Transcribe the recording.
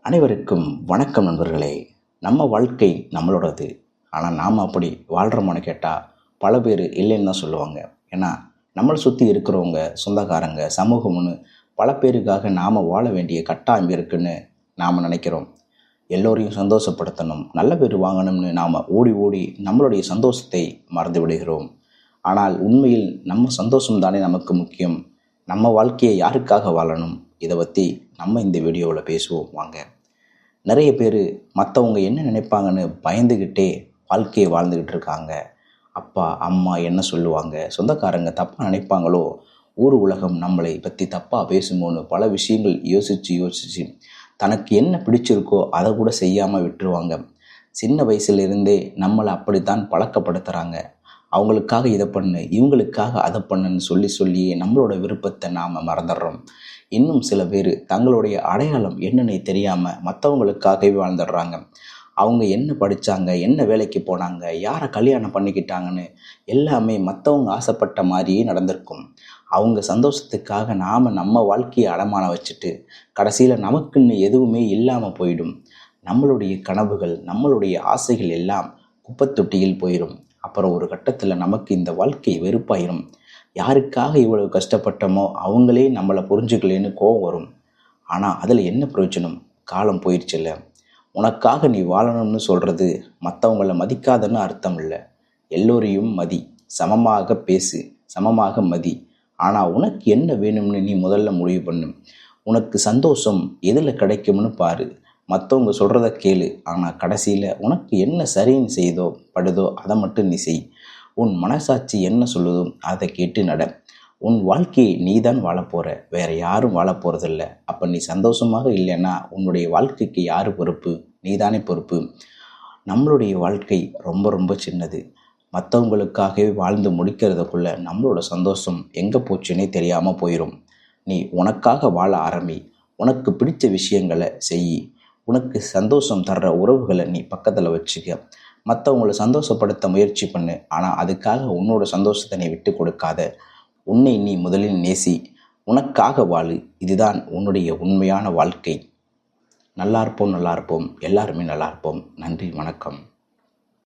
அனைவருக்கும் வணக்கம் நண்பர்களே. நம்ம வாழ்க்கை நம்மளோடது. ஆனால் நாம் அப்படி வாழ்கிறோமான்னு கேட்டால் பல பேர் இல்லைன்னு தான் சொல்லுவாங்க. ஏன்னா நம்மளை சுற்றி இருக்கிறவங்க, சொந்தக்காரங்க, சமூகம்னு பல பேருக்காக நாம் வாழ வேண்டிய கட்டாயம் இருக்குன்னு நாம் நினைக்கிறோம். எல்லோரையும் சந்தோஷப்படுத்தணும், நல்ல பேர் வாங்கணும்னு நாம் ஓடி ஓடி நம்மளுடைய சந்தோஷத்தை மறந்து விடுகிறோம். ஆனால் உண்மையில் நம்ம சந்தோஷம்தானே நமக்கு முக்கியம். நம்ம வாழ்க்கையை யாருக்காக வாழணும்? இதை பற்றி நம்ம இந்த வீடியோவில் பேசுவோம் வாங்க. நிறைய பேர் மற்றவங்க என்ன நினைப்பாங்கன்னு பயந்துக்கிட்டே வாழ்க்கையை வாழ்ந்துக்கிட்டு இருக்காங்க. அப்பா அம்மா என்ன சொல்லுவாங்க, சொந்தக்காரங்க தப்பாக நினைப்பாங்களோ, ஊர் உலகம் நம்மளை பற்றி தப்பாக பேசுமோன்னு பல விஷயங்கள் யோசித்து தனக்கு என்ன பிடிச்சிருக்கோ அதை கூட செய்யாமல் விட்டுருவாங்க. சின்ன வயசுலேருந்தே நம்மளை அப்படித்தான் பழக்கப்படுத்துகிறாங்க. அவங்களுக்காக இதை பண்ணு, இவங்களுக்காக அதை பண்ணுன்னு சொல்லியே நம்மளோட விருப்பத்தை நாம் மறந்துடுறோம். இன்னும் சில பேர் தங்களுடைய அடையாளம் என்னன்னு தெரியாமல் மற்றவங்களுக்காகவே வாழ்ந்துடுறாங்க. அவங்க என்ன படித்தாங்க, என்ன வேலைக்கு போனாங்க, யாரை கல்யாணம் பண்ணிக்கிட்டாங்கன்னு எல்லாமே மற்றவங்க ஆசைப்பட்ட மாதிரியே நடந்திருக்கும். அவங்க சந்தோஷத்துக்காக நாம் நம்ம வாழ்க்கையை அடமானம் வச்சுட்டு கடைசியில் நமக்குன்னு எதுவுமே இல்லாமல் போயிடும். நம்மளுடைய கனவுகள், நம்மளுடைய ஆசைகள் எல்லாம் குப்பைத்தொட்டியில் போயிடும். அப்புறம் ஒரு கட்டத்தில் நமக்கு இந்த வாழ்க்கை வெறுப்பாயிரும். யாருக்காக இவ்வளவு கஷ்டப்பட்டோமோ அவங்களே நம்மளை புரிஞ்சுக்கலேன்னு கோபம் வரும். ஆனால் அதில் என்ன பிரயோஜனம்? காலம் போயிடுச்சுல்ல. உனக்காக நீ வாழணும்னு சொல்கிறது மற்றவங்கள மதிக்காதன்னு அர்த்தம் இல்லை. எல்லோரையும் மதி, சமமாக பேசு, சமமாக மதி. ஆனால் உனக்கு என்ன வேணும்னு நீ முதல்ல முடிவு பண்ணு. உனக்கு சந்தோஷம் எதில் கிடைக்கும்னு பாரு. மற்றவங்க சொல்கிறத கேளு. ஆனால் கடைசியில் உனக்கு என்ன சரின்னு செய்தோ படுதோ அதை மட்டும் நீ செய். உன் மனசாட்சி என்ன சொல்லுதோ அதை கேட்டு நட. உன் வாழ்க்கையை நீ தான் வாழப்போகிற, வேறு யாரும் வாழ போகிறதில்ல. அப்போ நீ சந்தோஷமாக இல்லைன்னா உன்னுடைய வாழ்க்கைக்கு யார் பொறுப்பு? நீதானே பொறுப்பு. நம்மளுடைய வாழ்க்கை ரொம்ப ரொம்ப சின்னது. மற்றவங்களுக்காகவே வாழ்ந்து முடிக்கிறதுக்குள்ளே நம்மளோட சந்தோஷம் எங்கே போச்சுன்னே தெரியாமல் போயிடும். நீ உனக்காக வாழ ஆரம்பி. உனக்கு பிடிச்ச விஷயங்களை செய். உனக்கு சந்தோஷம் தர்ற உறவுகளை நீ பக்கத்தில் வச்சுக்க. மற்றவங்களை சந்தோஷப்படுத்த முயற்சி பண்ணு. ஆனால் அதுக்காக உன்னோட சந்தோஷத்தை நீ விட்டு கொடுக்காத. உன்னை நீ முதலில் நேசி. உனக்காக வாழு. இதுதான் உன்னுடைய உண்மையான வாழ்க்கை. நல்லா இருப்போம், எல்லாருமே நல்லா இருப்போம். நன்றி, வணக்கம்.